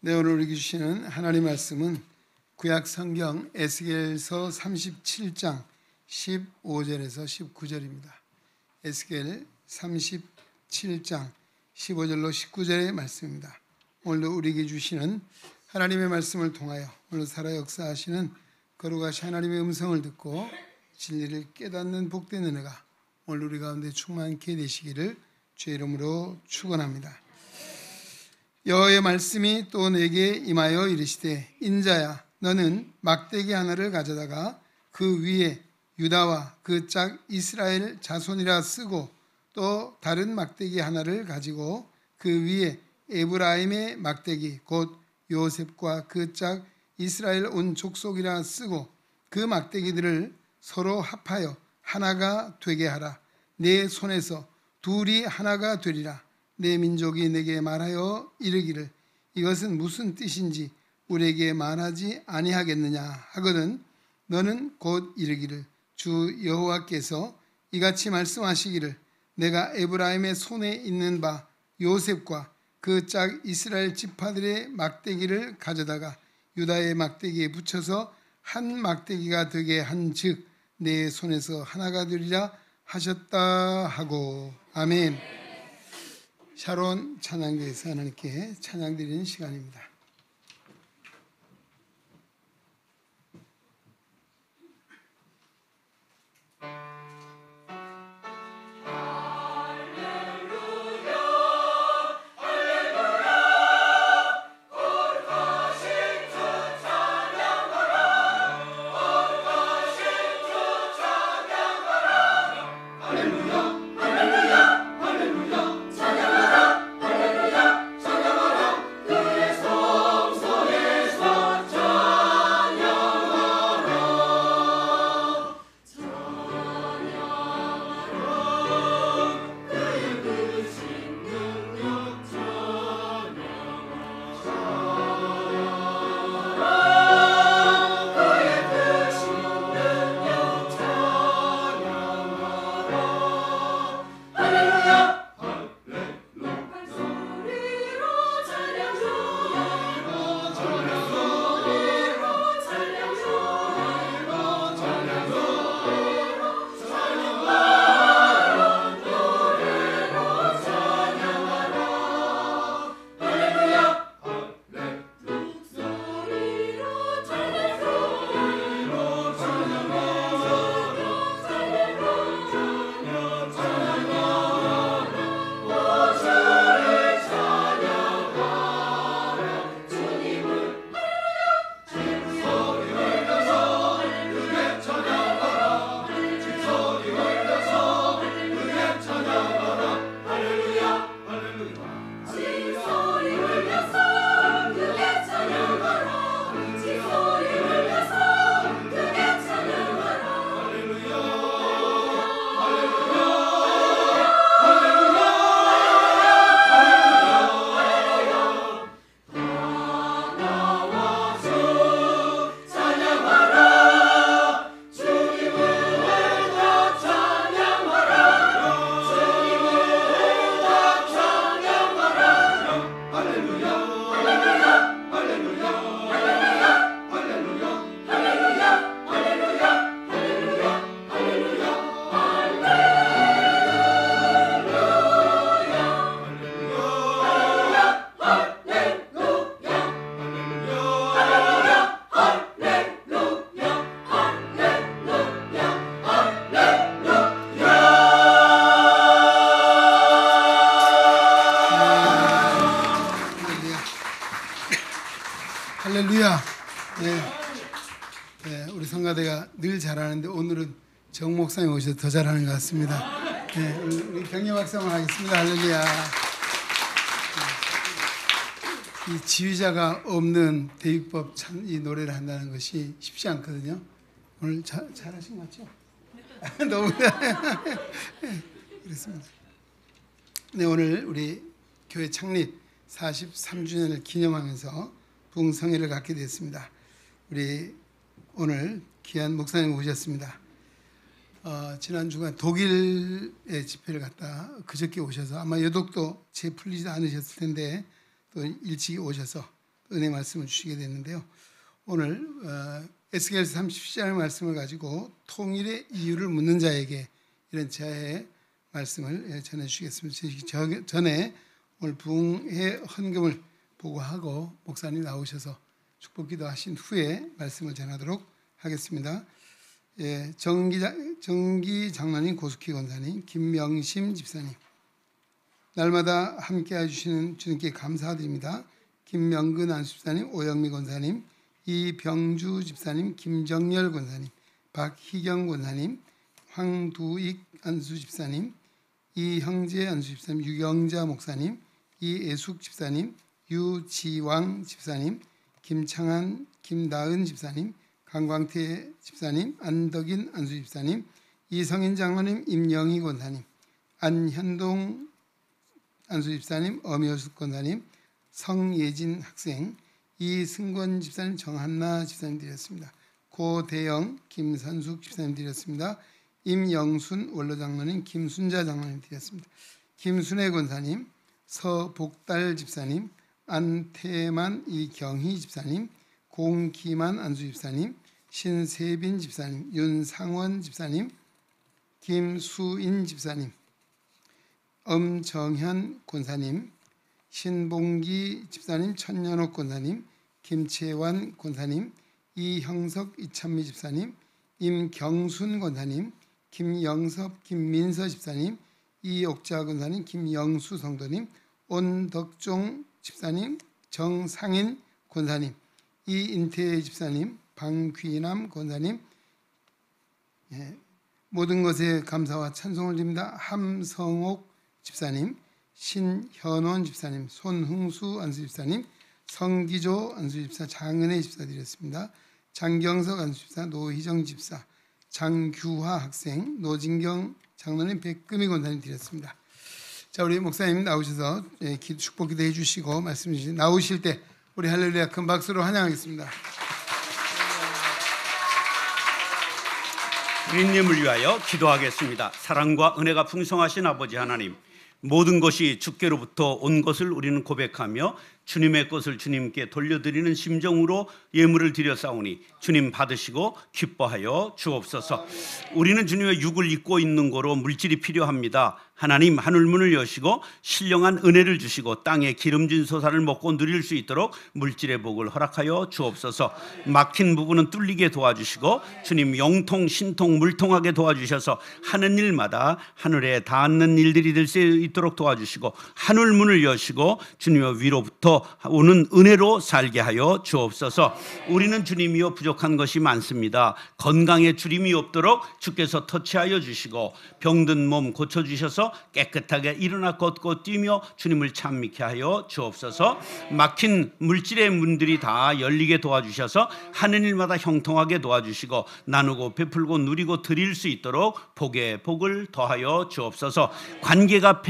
네, 오늘 우리에게 주시는 하나님 말씀은 구약 성경 에스겔서 37장 15절에서 19절입니다. 에스겔 37장 15절로 19절의 말씀입니다. 오늘도 우리에게 주시는 하나님의 말씀을 통하여 오늘 살아 역사하시는 거룩하신 하나님의 음성을 듣고 진리를 깨닫는 복된 은혜가 오늘 우리 가운데 충만케 되시기를 주의 이름으로 축원합니다. 여호와의 말씀이 또 내게 임하여 이르시되 인자야 너는 막대기 하나를 가져다가 그 위에 유다와 그 짝 이스라엘 자손이라 쓰고 또 다른 막대기 하나를 가지고 그 위에 에브라임의 막대기 곧 요셉과 그 짝 이스라엘 온 족속이라 쓰고 그 막대기들을 서로 합하여 하나가 되게 하라. 내 손에서 둘이 하나가 되리라. 내 민족이 내게 말하여 이르기를 이것은 무슨 뜻인지 우리에게 말하지 아니하겠느냐 하거든 너는 곧 이르기를 주 여호와께서 이같이 말씀하시기를 내가 에브라임의 손에 있는 바 요셉과 그 짝 이스라엘 지파들의 막대기를 가져다가 유다의 막대기에 붙여서 한 막대기가 되게 한즉 내 손에서 하나가 되리라 하셨다 하고 아멘. 샤론 찬양대에서 하나님께 찬양드리는 시간입니다. 할렐루야. 네, 우리 성가대가 늘 잘하는데 오늘은 정 목사님 오셔서 더 잘하는 것 같습니다. 네, 우리 경례 박수 한번 하겠습니다. 할렐루야. 이 지휘자가 없는 대위법 이 노래를 한다는 것이 쉽지 않거든요. 오늘 잘하신 것 같죠? 너무 그렇습니다. 네, 오늘 우리 교회 창립 43주년을 기념하면서 부흥성회를 갖게 됐습니다. 우리 오늘 귀한 목사님 오셨습니다. 지난 주간 독일에 집회를 갔다 그저께 오셔서 아마 여독도 채 풀리지 않으셨을 텐데 또 일찍 오셔서 은혜 말씀을 주시게 됐는데요. 오늘 에스겔서 37장 말씀을 가지고 통일의 이유를 묻는 자에게 이런 제의 말씀을 전해주시겠습니다. 전에 오늘 부흥회 헌금을 보고하고 목사님 나오셔서 축복기도 하신 후에 말씀을 전하도록 하겠습니다. 정기 장로님, 고숙희 권사님, 김명심 집사님, 날마다 함께 해주시는 주님께 감사드립니다. 김명근 안수집사님, 오영미 권사님, 이병주 집사님, 김정열 권사님, 박희경 권사님, 황두익 안수집사님, 이형재 안수집사님, 유경자 목사님, 이애숙 집사님, 유지왕 집사님, 김창한, 김다은 집사님, 강광태 집사님, 안덕인 안수집사님, 이성인 장로님, 임영희 권사님, 안현동 안수집사님, 엄효숙 권사님, 성예진 학생, 이승권 집사님, 정한나 집사님 드렸습니다. 고대영, 김선숙 집사님 드렸습니다. 임영순 원로장로님, 김순자 장로님 드렸습니다. 김순애 권사님, 서복달 집사님, 안태만 이경희 집사님, 공기만 안수집사님, 신세빈 집사님, 윤상원 집사님, 김수인 집사님, 엄정현 권사님, 신봉기 집사님, 천연옥 권사님, 김채환 권사님, 이형석 이찬미 집사님, 임경순 권사님, 김영섭 김민서 집사님, 이옥자 권사님, 김영수 성도님, 온덕종 집사님, 정상인 권사님, 이인태 집사님, 방귀남 권사님, 모든 것에 감사와 찬송을 드립니다. 함성옥 집사님, 신현원 집사님, 손흥수 안수집사님, 성기조 안수집사, 장은혜 집사 드렸습니다. 장경석 안수집사, 노희정 집사, 장규화 학생, 노진경 장로님, 백금희 권사님 드렸습니다. 자, 우리 목사님 나오셔서 축복 기도해 주시고 말씀 주시고 나오실 때 우리 할렐루야 큰 박수로 환영하겠습니다. 주님을 위하여 기도하겠습니다. 사랑과 은혜가 풍성하신 아버지 하나님, 모든 것이 주께로부터 온 것을 우리는 고백하며 주님의 것을 주님께 돌려드리는 심정으로 예물을 드렸사오니 주님 받으시고 기뻐하여 주옵소서. 우리는 주님의 육을 입고 있는 거로 물질이 필요합니다. 하나님, 하늘문을 여시고 신령한 은혜를 주시고 땅에 기름진 소사를 먹고 누릴 수 있도록 물질의 복을 허락하여 주옵소서. 막힌 부분은 뚫리게 도와주시고 주님 영통 신통 물통하게 도와주셔서 하는 일마다 하늘에 닿는 일들이 될 수 있도록 도와주시고 하늘문을 여시고 주님의 위로부터 오는 은혜로 살게 하여 주옵소서. 우리는 주님이여 부족한 것이 많습니다. 건강에 주림이 없도록 주께서 터치하여 주시고 병든 몸 고쳐주셔서 깨끗하게 일어나 걷고 뛰며 주님을 찬미케 하여 주옵소서. 막힌 물질의 문들이 다 열리게 도와주셔서 하는 일마다 형통하게 도와주시고 나누고 베풀고 누리고 드릴 수 있도록 복에 복을 더하여 주옵소서. 관계가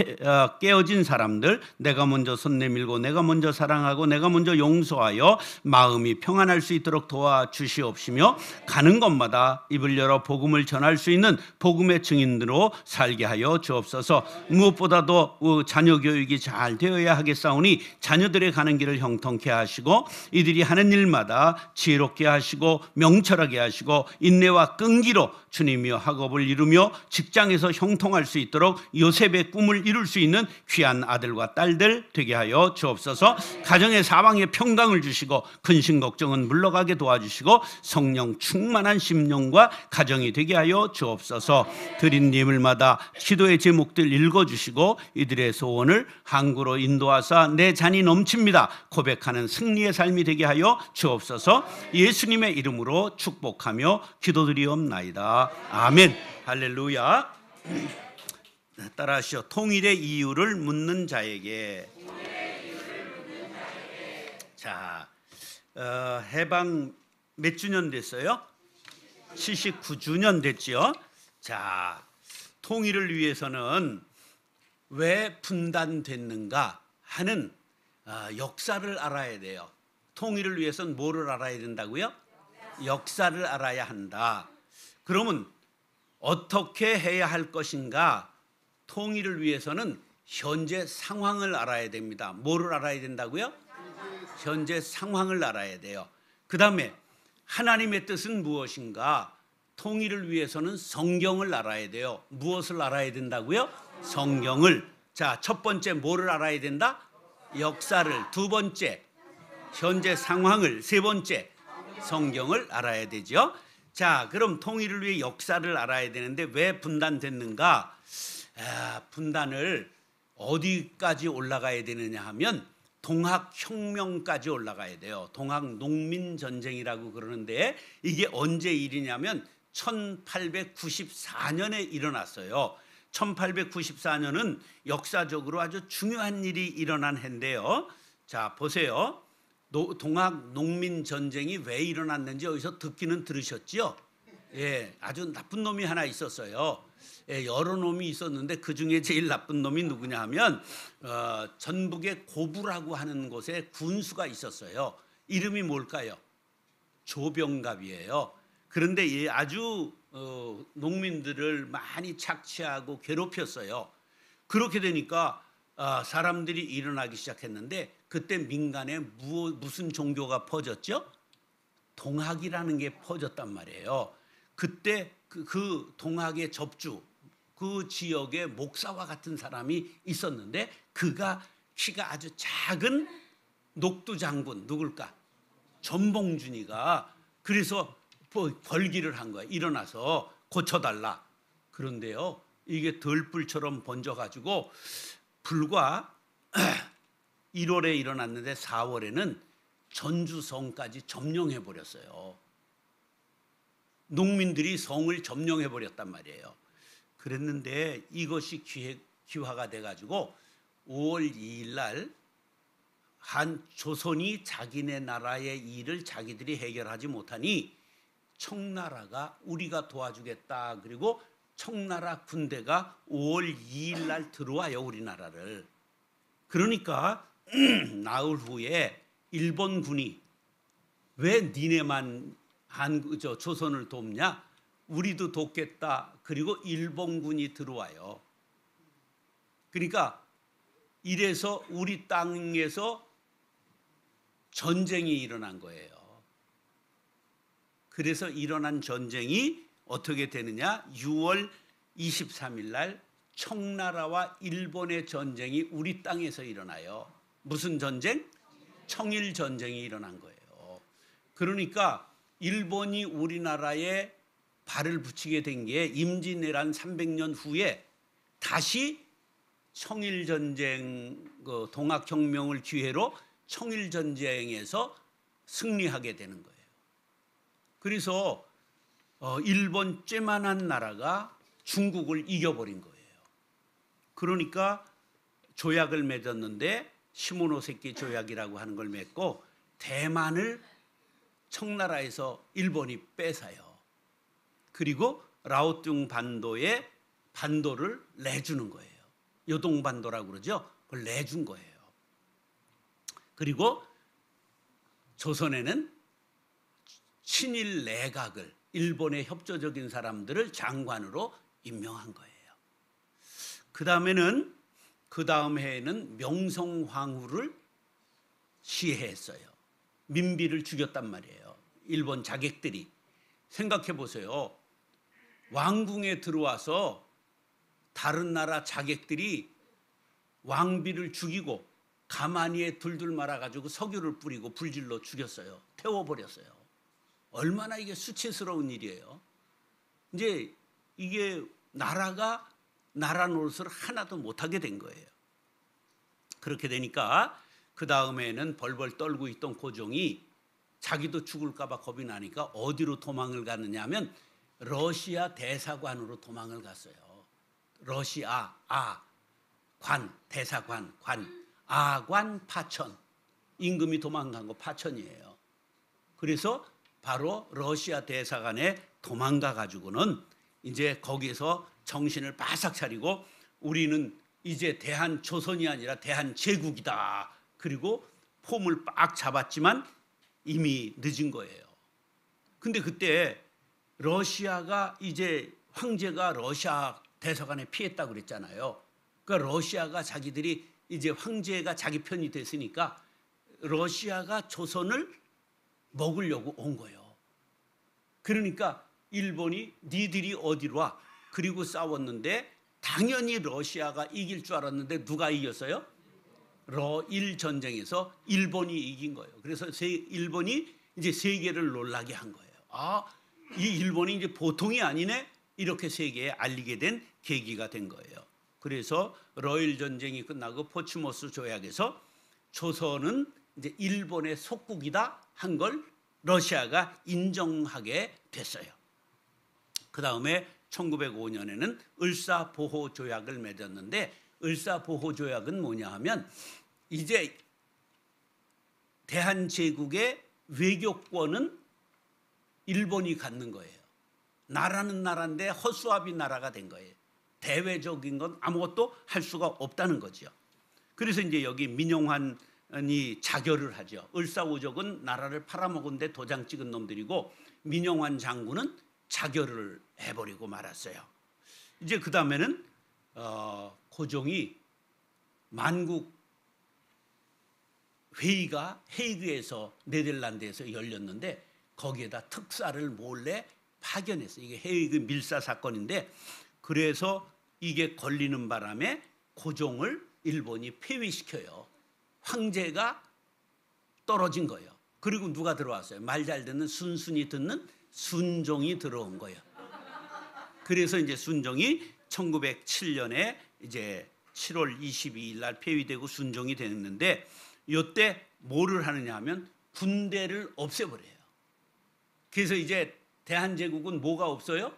깨어진 사람들, 내가 먼저 손 내밀고 내가 먼저 사랑하고 내가 먼저 용서하여 마음이 평안할 수 있도록 도와주시옵시며 가는 곳마다 입을 열어 복음을 전할 수 있는 복음의 증인으로 살게 하여 주옵소서. 무엇보다도 자녀 교육이 잘 되어야 하겠사오니 자녀들의 가는 길을 형통케 하시고 이들이 하는 일마다 지혜롭게 하시고 명철하게 하시고 인내와 끈기로 주님이여 학업을 이루며 직장에서 형통할 수 있도록 요셉의 꿈을 이룰 수 있는 귀한 아들과 딸들 되게 하여 주옵소서. 가정의 사방에 평강을 주시고 근심 걱정은 물러가게 도와주시고 성령 충만한 심령과 가정이 되게 하여 주옵소서. 드린 예물마다 기도의 제목들 읽어주시고 이들의 소원을 항구로 인도하사 내 잔이 넘칩니다 고백하는 승리의 삶이 되게 하여 주옵소서. 예수님의 이름으로 축복하며 기도드리옵나이다. 아멘. 할렐루야. 따라하시오. 통일의 이유를 묻는 자에게. 자, 해방 몇 주년 됐어요? 79주년 됐죠. 자, 통일을 위해서는 왜 분단됐는가 하는 역사를 알아야 돼요. 통일을 위해서는 뭐를 알아야 된다고요? 역사를 알아야 한다. 그러면 어떻게 해야 할 것인가? 통일을 위해서는 현재 상황을 알아야 됩니다. 뭐를 알아야 된다고요? 현재 상황을 알아야 돼요. 그 다음에 하나님의 뜻은 무엇인가? 통일을 위해서는 성경을 알아야 돼요. 무엇을 알아야 된다고요? 성경을. 자, 첫 번째 뭐를 알아야 된다? 역사를. 두 번째 현재 상황을. 세 번째 성경을 알아야 되죠. 자, 그럼 통일을 위해 역사를 알아야 되는데 왜 분단됐는가? 분단을 어디까지 올라가야 되느냐 하면 동학혁명까지 올라가야 돼요. 동학농민전쟁이라고 그러는데 이게 언제 일이냐면 1894년에 일어났어요. 1894년은 역사적으로 아주 중요한 일이 일어난 해인데요. 자, 보세요. 동학농민전쟁이 왜 일어났는지 여기서 듣기는 들으셨죠? 예, 아주 나쁜 놈이 하나 있었어요. 예, 여러 놈이 있었는데 그 중에 제일 나쁜 놈이 누구냐 하면 전북의 고부라고 하는 곳에 군수가 있었어요. 이름이 뭘까요? 조병갑이에요. 그런데 아주 농민들을 많이 착취하고 괴롭혔어요. 그렇게 되니까 사람들이 일어나기 시작했는데 그때 민간에 무슨 종교가 퍼졌죠? 동학이라는 게 퍼졌단 말이에요. 그때 그 동학의 접주, 그 지역에 목사와 같은 사람이 있었는데 그가 키가 아주 작은 녹두 장군 누굴까? 전봉준이가 그래서 벌기를 한 거야. 일어나서 고쳐달라. 그런데요, 이게 들불처럼 번져가지고 불과 1월에 일어났는데 4월에는 전주성까지 점령해 버렸어요. 농민들이 성을 점령해 버렸단 말이에요. 그랬는데 이것이 기화가 돼가지고 5월 2일 날 한 조선이 자기네 나라의 일을 자기들이 해결하지 못하니 청나라가 우리가 도와주겠다. 그리고 청나라 군대가 5월 2일 날 들어와요, 우리나라를. 그러니까 나흘 후에 일본군이 왜 니네만 조선을 돕냐? 우리도 돕겠다. 그리고 일본군이 들어와요. 그러니까 이래서 우리 땅에서 전쟁이 일어난 거예요. 그래서 일어난 전쟁이 어떻게 되느냐? 6월 23일 날 청나라와 일본의 전쟁이 우리 땅에서 일어나요. 무슨 전쟁? 청일 전쟁이 일어난 거예요. 그러니까 일본이 우리나라에 발을 붙이게 된 게 임진왜란 300년 후에 다시 청일 전쟁, 동학혁명을 기회로 청일 전쟁에서 승리하게 되는 거예요. 그래서 일본 쬐만한 나라가 중국을 이겨버린 거예요. 그러니까 조약을 맺었는데 시모노세키 조약이라고 하는 걸 맺고 대만을 청나라에서 일본이 뺏어요. 그리고 라오뚱 반도에 반도를 내주는 거예요. 요동반도라고 그러죠. 그걸 내준 거예요. 그리고 조선에는 친일 내각을, 일본의 협조적인 사람들을 장관으로 임명한 거예요. 그 다음 해에는 명성황후를 시해했어요. 민비를 죽였단 말이에요. 일본 자객들이. 생각해 보세요. 왕궁에 들어와서 다른 나라 자객들이 왕비를 죽이고 가마니에 둘둘 말아가지고 석유를 뿌리고 불질러 죽였어요. 태워버렸어요. 얼마나 이게 수치스러운 일이에요. 이제 이게 나라가 나라 노릇을 하나도 못하게 된 거예요. 그렇게 되니까 그 다음에는 벌벌 떨고 있던 고종이 자기도 죽을까 봐 겁이 나니까 어디로 도망을 갔느냐 하면 러시아 대사관으로 도망을 갔어요. 러시아, 대사관, 아관 파천. 임금이 도망간 거 파천이에요. 그래서 바로 러시아 대사관에 도망가 가지고는 이제 거기서 정신을 바싹 차리고 우리는 이제 대한조선이 아니라 대한제국이다. 그리고 폼을 빡 잡았지만 이미 늦은 거예요. 근데 그때 러시아가 이제 황제가 러시아 대사관에 피했다고 그랬잖아요. 그러니까 러시아가 자기들이 이제 황제가 자기 편이 됐으니까 러시아가 조선을 먹으려고 온 거예요. 그러니까 일본이 니들이 어디로 와? 그리고 싸웠는데 당연히 러시아가 이길 줄 알았는데 누가 이겼어요? 러일 전쟁에서 일본이 이긴 거예요. 그래서 일본이 이제 세계를 놀라게 한 거예요. 아, 이 일본이 이제 보통이 아니네. 이렇게 세계에 알리게 된 계기가 된 거예요. 그래서 러일 전쟁이 끝나고 포츠모스 조약에서 조선은 이제 일본의 속국이다 한 걸 러시아가 인정하게 됐어요. 그 다음에 1905년에는 을사보호조약을 맺었는데 을사보호조약은 뭐냐 하면 이제 대한제국의 외교권은 일본이 갖는 거예요. 나라는 나라인데 허수아비 나라가 된 거예요. 대외적인 건 아무것도 할 수가 없다는 거죠. 그래서 이제 여기 민영환이 자결을 하죠. 을사오적은 나라를 팔아먹은데 도장 찍은 놈들이고 민영환 장군은 자결을 해버리고 말았어요. 이제 그 다음에는 고종이 만국 회의가 헤이그에서 네덜란드에서 열렸는데 거기에다 특사를 몰래 파견했어요. 이게 헤이그 밀사 사건인데 그래서 이게 걸리는 바람에 고종을 일본이 폐위시켜요. 황제가 떨어진 거예요. 그리고 누가 들어왔어요? 말 잘 듣는 순순히 듣는 순종이 들어온 거예요. 그래서 이제 순종이 1907년에 이제 7월 22일 날 폐위되고 순종이 됐는데 이때 뭐를 하느냐 하면 군대를 없애버려요. 그래서 이제 대한제국은 뭐가 없어요?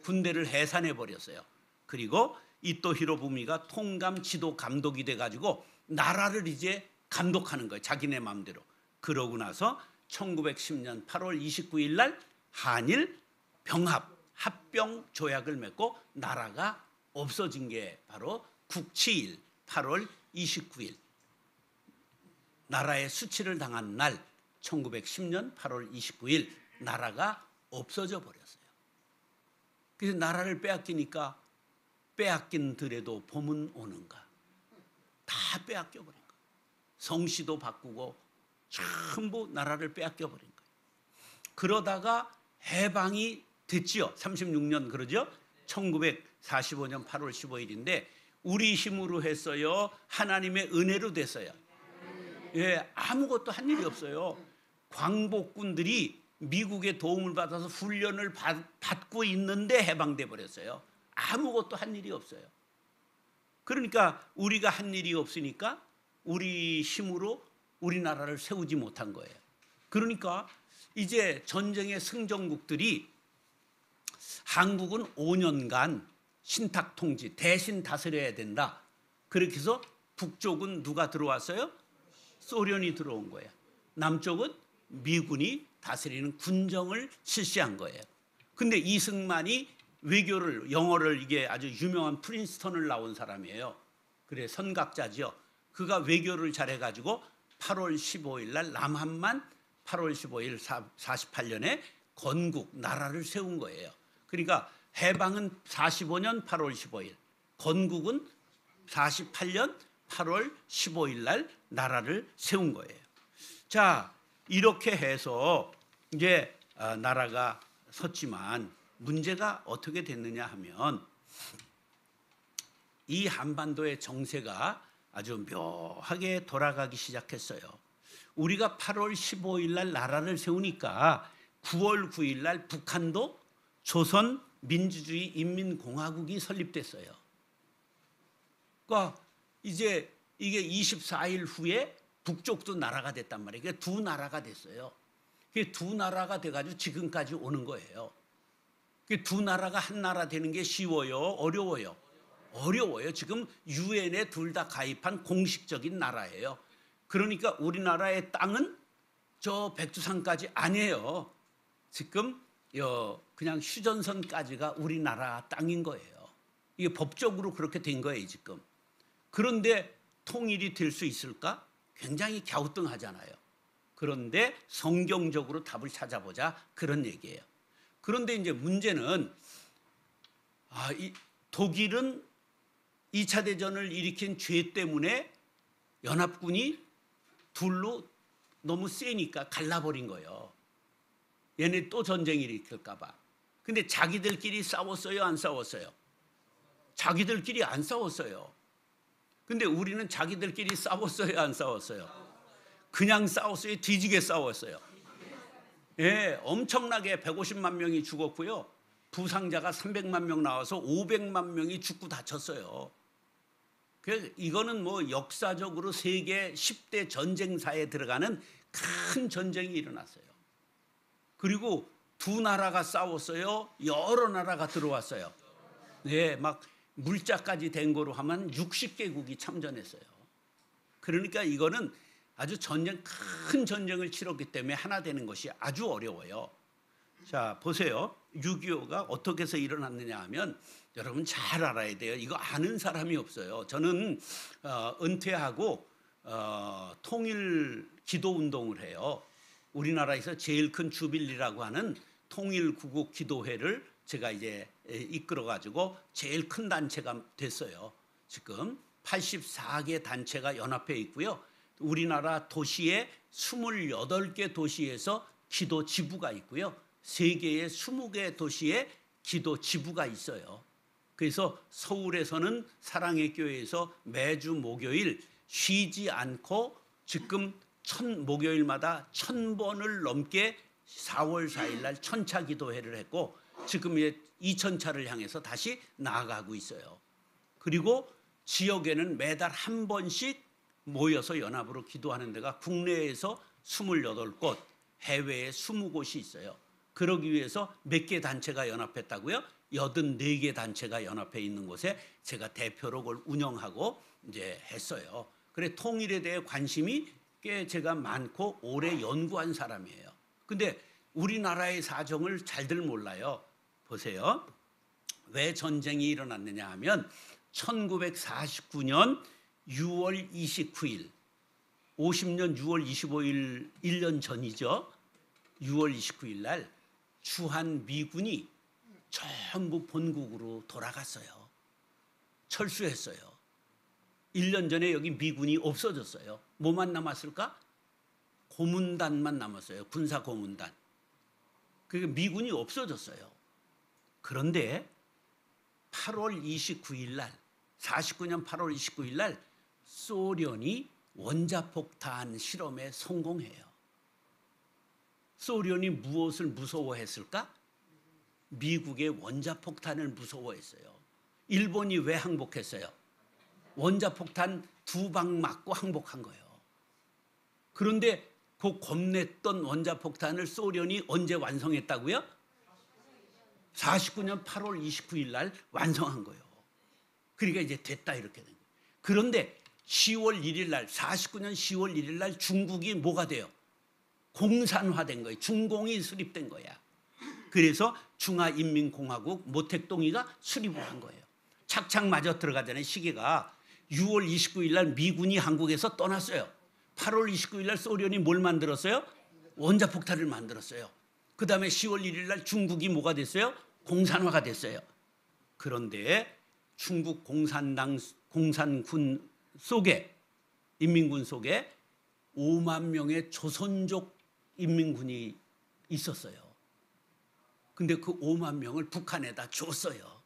군대를 해산해 버렸어요. 그리고 이토 히로부미가 통감 지도 감독이 돼가지고 나라를 이제 감독하는 거예요. 자기네 마음대로. 그러고 나서 1910년 8월 29일 날 한일 합병 조약을 맺고 나라가 없어진 게 바로 국치일 8월 29일 나라의 수치를 당한 날 1910년 8월 29일 나라가 없어져 버렸어요. 그래서 나라를 빼앗기니까 빼앗긴들에도 봄은 오는가 다 빼앗겨 버린 거예요. 성씨도 바꾸고 전부 나라를 빼앗겨 버린 거예요. 그러다가 해방이 됐지요. 36년 그러죠. 1945년 8월 15일인데 우리 힘으로 했어요. 하나님의 은혜로 됐어요. 예, 아무것도 한 일이 없어요. 광복군들이 미국의 도움을 받아서 훈련을 받고 있는데 해방돼 버렸어요. 아무것도 한 일이 없어요. 그러니까 우리가 한 일이 없으니까 우리 힘으로 우리나라를 세우지 못한 거예요. 그러니까 이제 전쟁의 승전국들이 한국은 5년간 신탁 통지 대신 다스려야 된다. 그렇게 해서 북쪽은 누가 들어왔어요? 소련이 들어온 거예요. 남쪽은 미군이 다스리는 군정을 실시한 거예요. 근데 이승만이 외교를 영어를 이게 아주 유명한 프린스턴을 나온 사람이에요. 그래 선각자죠. 그가 외교를 잘해가지고 8월 15일 날 남한만 8월 15일 48년에 건국 나라를 세운 거예요. 그러니까 해방은 45년 8월 15일, 건국은 48년 8월 15일 날 나라를 세운 거예요. 자, 이렇게 해서 이제 나라가 섰지만 문제가 어떻게 됐느냐 하면 이 한반도의 정세가 아주 묘하게 돌아가기 시작했어요. 우리가 8월 15일 날 나라를 세우니까 9월 9일 날 북한도 조선민주주의 인민공화국이 설립됐어요. 그러니까 이제 이게 24일 후에 북쪽도 나라가 됐단 말이에요. 그러니까 두 나라가 됐어요. 두 나라가 돼가지고 지금까지 오는 거예요. 두 나라가 한 나라 되는 게 쉬워요? 어려워요? 어려워요. 지금 유엔에 둘 다 가입한 공식적인 나라예요. 그러니까 우리나라의 땅은 저 백두산까지 아니에요. 지금 그냥 휴전선까지가 우리나라 땅인 거예요. 이게 법적으로 그렇게 된 거예요, 지금. 그런데 통일이 될 수 있을까? 굉장히 갸우뚱하잖아요. 그런데 성경적으로 답을 찾아보자 그런 얘기예요. 그런데 이제 문제는 독일은 2차 대전을 일으킨 죄 때문에 연합군이 둘로 너무 세니까 갈라버린 거예요. 얘네 또 전쟁 일으킬까 봐. 근데 자기들끼리 싸웠어요, 안 싸웠어요? 자기들끼리 안 싸웠어요. 근데 우리는 자기들끼리 싸웠어요, 안 싸웠어요? 그냥 싸웠어요, 뒤지게 싸웠어요. 예, 엄청나게 150만 명이 죽었고요. 부상자가 300만 명 나와서 500만 명이 죽고 다쳤어요. 그래서 이거는 뭐 역사적으로 세계 10대 전쟁사에 들어가는 큰 전쟁이 일어났어요. 그리고 두 나라가 싸웠어요. 여러 나라가 들어왔어요. 네, 막 물자까지 된 거로 하면 60개국이 참전했어요. 그러니까 이거는 아주 큰 전쟁을 치렀기 때문에 하나 되는 것이 아주 어려워요. 자, 보세요. 6.25가 어떻게 해서 일어났느냐 하면 여러분 잘 알아야 돼요. 이거 아는 사람이 없어요. 저는 은퇴하고 통일 기도 운동을 해요. 우리나라에서 제일 큰 주빌리라고 하는 통일 구국 기도회를 제가 이제 이끌어 가지고 제일 큰 단체가 됐어요. 지금 84개 단체가 연합해 있고요. 우리나라 도시에 28개 도시에서 기도 지부가 있고요. 세계의 20개 도시에 기도 지부가 있어요. 그래서 서울에서는 사랑의 교회에서 매주 목요일 쉬지 않고 지금 목요일마다 1000번을 넘게 4월 4일 날 천차 기도회를 했고 지금 2000차를 향해서 다시 나아가고 있어요. 그리고 지역에는 매달 한 번씩 모여서 연합으로 기도하는 데가 국내에서 28곳, 해외에 20곳이 있어요. 그러기 위해서 몇 개 단체가 연합했다고요? 84개 단체가 연합해 있는 곳에 제가 대표로 그걸 운영하고 이제 했어요. 그래 통일에 대해 관심이 꽤 제가 많고 오래 연구한 사람이에요. 근데 우리나라의 사정을 잘들 몰라요. 보세요. 왜 전쟁이 일어났느냐 하면 1949년 6월 29일 50년 6월 25일 1년 전이죠. 6월 29일 날 주한 미군이 전부 본국으로 돌아갔어요. 철수했어요. 1년 전에 여기 미군이 없어졌어요. 뭐만 남았을까? 고문단만 남았어요. 군사 고문단. 그러니까 미군이 없어졌어요. 그런데 8월 29일 날 49년 8월 29일 날 소련이 원자폭탄 실험에 성공해요. 소련이 무엇을 무서워했을까? 미국의 원자폭탄을 무서워했어요. 일본이 왜 항복했어요? 원자폭탄 2방 맞고 항복한 거예요. 그런데 그 겁냈던 원자폭탄을 소련이 언제 완성했다고요? 49년 8월 29일 날 완성한 거예요. 그러니까 이제 됐다 이렇게 된 거예요. 그런데 10월 1일 날 49년 10월 1일 날 중국이 뭐가 돼요? 공산화된 거예요. 중공이 수립된 거야. 그래서 중화인민공화국 모택동이가 수립을 한 거예요. 착착 맞아 들어가자는 시기가 6월 29일 날 미군이 한국에서 떠났어요. 8월 29일 날 소련이 뭘 만들었어요? 원자폭탄을 만들었어요. 그 다음에 10월 1일 날 중국이 뭐가 됐어요? 공산화가 됐어요. 그런데 중국 공산군 속에 인민군 속에 5만 명의 조선족 인민군이 있었어요. 근데 그 5만 명을 북한에다 줬어요.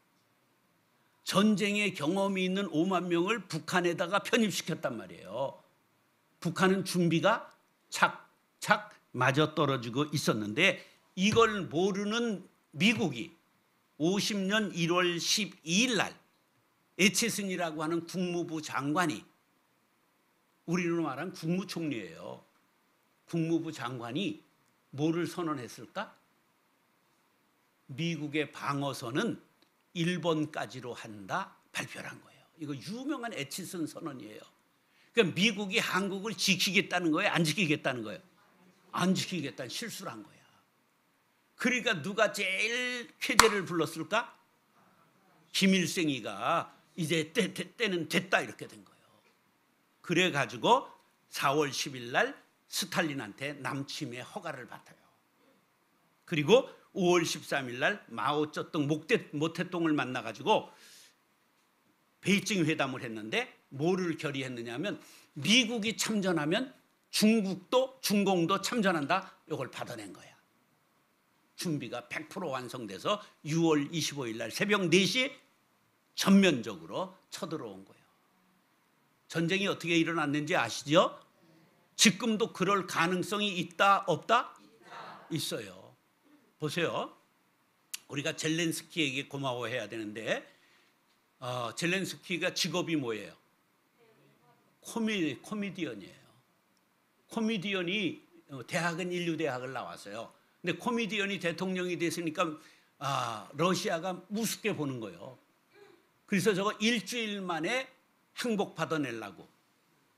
전쟁의 경험이 있는 5만 명을 북한에다가 편입시켰단 말이에요. 북한은 준비가 착착 맞아떨어지고 있었는데 이걸 모르는 미국이 50년 1월 12일 날 에체슨이라고 하는 국무부 장관이 우리로 말하면 국무총리예요. 국무부 장관이 뭐를 선언했을까? 미국의 방어선은 일본까지로 한다 발표를 한 거예요. 이거 유명한 에치슨 선언이에요. 그러니까 미국이 한국을 지키겠다는 거예요? 안 지키겠다는 거예요? 안 지키겠다는 실수를 한 거야. 그러니까 누가 제일 쾌재를 불렀을까? 김일성이가 이제 때는 됐다 이렇게 된 거예요. 그래가지고 4월 10일 날 스탈린한테 남침의 허가를 받아요. 그리고 5월 13일 날 마오쩌둥 모택동을 만나가지고 베이징 회담을 했는데 뭐를 결의했느냐 하면 미국이 참전하면 중국도 중공도 참전한다. 이걸 받아낸 거야. 준비가 100% 완성돼서 6월 25일 날 새벽 4시에 전면적으로 쳐들어온 거예요. 전쟁이 어떻게 일어났는지 아시죠? 지금도 그럴 가능성이 있다 없다? 있어요. 보세요. 우리가 젤렌스키에게 고마워해야 되는데 젤렌스키가 직업이 뭐예요? 코미디언이에요. 코미디언이 대학은 인류대학을 나왔어요. 근데 코미디언이 대통령이 됐으니까 러시아가 우습게 보는 거예요. 그래서 저거 일주일 만에 항복 받아내려고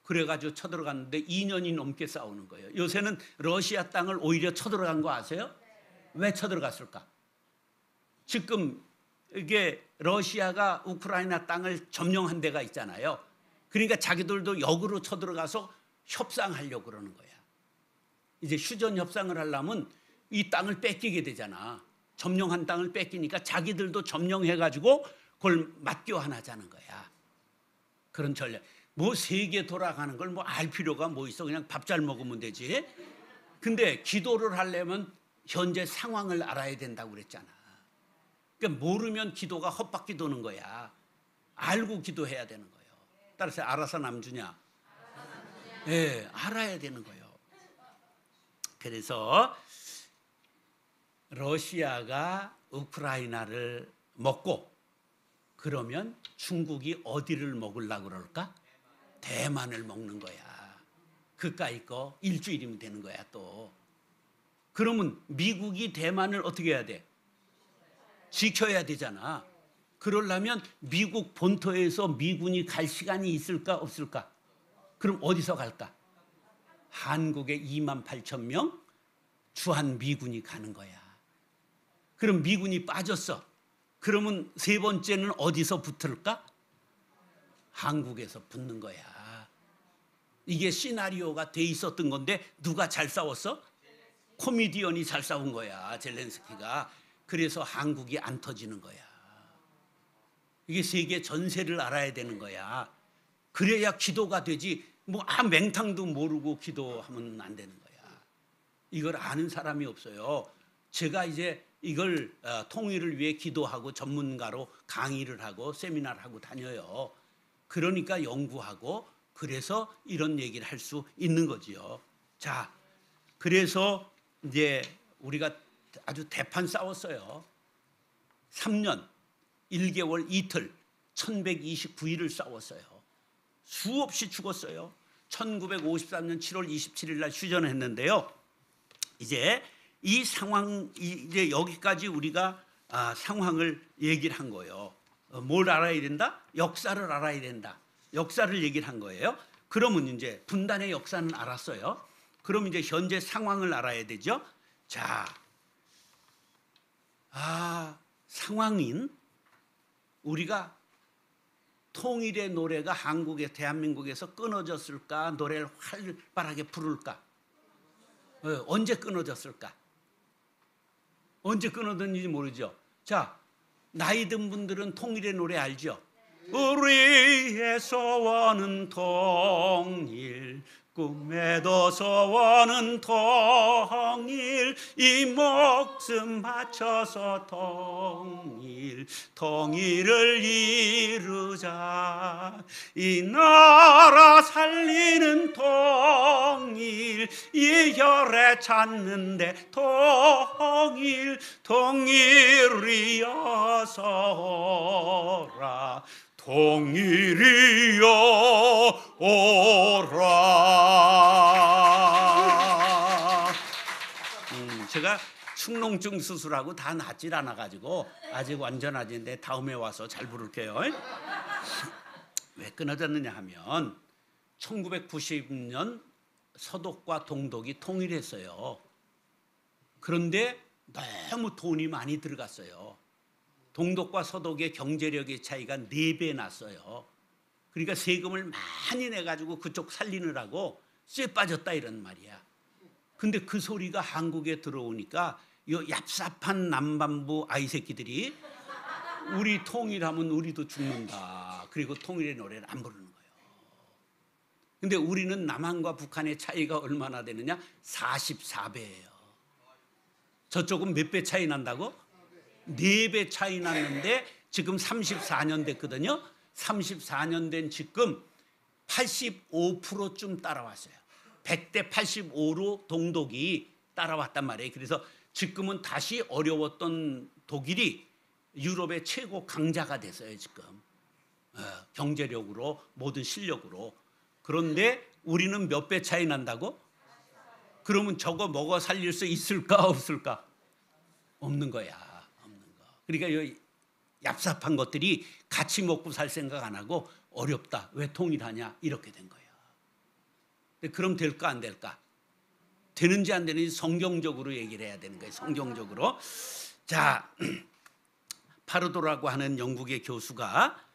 그래가지고 쳐들어갔는데 2년이 넘게 싸우는 거예요. 요새는 러시아 땅을 오히려 쳐들어간 거 아세요? 왜 쳐들어갔을까? 지금 이게 러시아가 우크라이나 땅을 점령한 데가 있잖아요. 그러니까 자기들도 역으로 쳐들어가서 협상하려고 그러는 거야. 이제 휴전 협상을 하려면 이 땅을 뺏기게 되잖아. 점령한 땅을 뺏기니까 자기들도 점령해가지고 그걸 맞교환하자는 거야. 그런 전략. 뭐 세계 돌아가는 걸 뭐 알 필요가 뭐 있어. 그냥 밥 잘 먹으면 되지. 근데 기도를 하려면 현재 상황을 알아야 된다고 그랬잖아. 그러니까 모르면 기도가 헛바퀴 도는 거야. 알고 기도해야 되는 거예요. 따라서 알아서 남주냐? 예, 알아야 되는 거예요. 그래서 러시아가 우크라이나를 먹고 그러면 중국이 어디를 먹으려고 그럴까? 대만을 먹는 거야. 그까이 거 일주일이면 되는 거야 또. 그러면 미국이 대만을 어떻게 해야 돼? 지켜야 되잖아. 그러려면 미국 본토에서 미군이 갈 시간이 있을까 없을까? 그럼 어디서 갈까? 한국에 28,000명 주한 미군이 가는 거야. 그럼 미군이 빠졌어. 그러면 세 번째는 어디서 붙을까? 한국에서 붙는 거야. 이게 시나리오가 돼 있었던 건데 누가 잘 싸웠어? 코미디언이 잘 싸운 거야. 젤렌스키가. 그래서 한국이 안 터지는 거야. 이게 세계 전세를 알아야 되는 거야. 그래야 기도가 되지. 뭐 맹탕도 모르고 기도하면 안 되는 거야. 이걸 아는 사람이 없어요. 제가 이제 이걸 통일을 위해 기도하고 전문가로 강의를 하고 세미나를 하고 다녀요. 그러니까 연구하고 그래서 이런 얘기를 할 수 있는 거지요. 자, 그래서 이제 우리가 아주 대판 싸웠어요. 3년 1개월 이틀 1129일을 싸웠어요. 수없이 죽었어요. 1953년 7월 27일 날 휴전을 했는데요. 이제 이 상황, 이제 여기까지 우리가 상황을 얘기를 한 거예요. 뭘 알아야 된다? 역사를 알아야 된다. 역사를 얘기를 한 거예요. 그러면 이제 분단의 역사는 알았어요. 그럼 이제 현재 상황을 알아야 되죠. 자, 상황인 우리가 통일의 노래가 한국에 대한민국에서 끊어졌을까? 노래를 활발하게 부를까? 언제 끊어졌을까? 언제 끊어졌는지 모르죠. 자, 나이 든 분들은 통일의 노래 알죠? 우리의 소원은 통일, 꿈에도 소원은 통일, 이 목숨 바쳐서 통일을 이루자. 이 나라 살리는 통일, 이 혈에 찾는데 통일이어서 오라. 통일이여 오라. 제가 축농증 수술하고 다 낫질 않아가지고 아직 완전하지인데 다음에 와서 잘 부를게요. 왜 끊어졌느냐 하면 1990년 서독과 동독이 통일했어요. 그런데 너무 돈이 많이 들어갔어요. 동독과 서독의 경제력의 차이가 4배 났어요. 그러니까 세금을 많이 내가지고 그쪽 살리느라고 쇠 빠졌다 이런 말이야. 근데 그 소리가 한국에 들어오니까 이 얍삽한 남반부 아이 새끼들이 우리 통일하면 우리도 죽는다. 그리고 통일의 노래를 안 부르는 거예요. 근데 우리는 남한과 북한의 차이가 얼마나 되느냐? 44배예요. 저쪽은 몇 배 차이 난다고? 4배 차이 났는데 지금 34년 됐거든요. 34년 된 지금 85%쯤 따라왔어요. 100대 85로 동독이 따라왔단 말이에요. 그래서 지금은 다시 어려웠던 독일이 유럽의 최고 강자가 됐어요. 지금 경제력으로 모든 실력으로. 그런데 우리는 몇 배 차이 난다고? 그러면 저거 먹어 살릴 수 있을까 없을까? 없는 거야. 없는 거. 그러니까 이 얍삽한 것들이 같이 먹고 살 생각 안 하고 어렵다. 왜 통일하냐? 이렇게 된 거예요. 그럼 될까 안 될까? 되는지 안 되는지 성경적으로 얘기를 해야 되는 거예요. 성경적으로. 자, 파르도라고 하는 영국의 교수가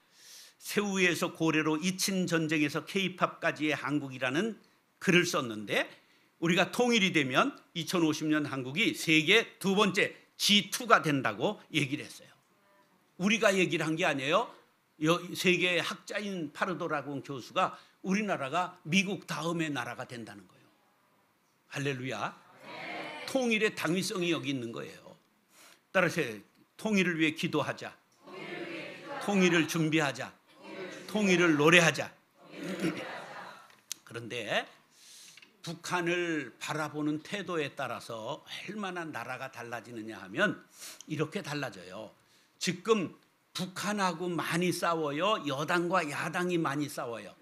세우에서 고래로 이친 전쟁에서 K-팝까지의 한국이라는 글을 썼는데 우리가 통일이 되면 2050년 한국이 세계 두 번째 G2가 된다고 얘기를 했어요. 우리가 얘기를 한 게 아니에요. 세계 학자인 파르도라고 하는 교수가 우리나라가 미국 다음의 나라가 된다는 거예요. 할렐루야. 네. 통일의 당위성이 여기 있는 거예요. 따라서 통일을 위해 기도하자. 통일을 준비하자. 통일을 노래하자. 그런데 북한을 바라보는 태도에 따라서 얼마나 나라가 달라지느냐 하면 이렇게 달라져요. 지금 북한하고 많이 싸워요? 여당과 야당이 많이 싸워요?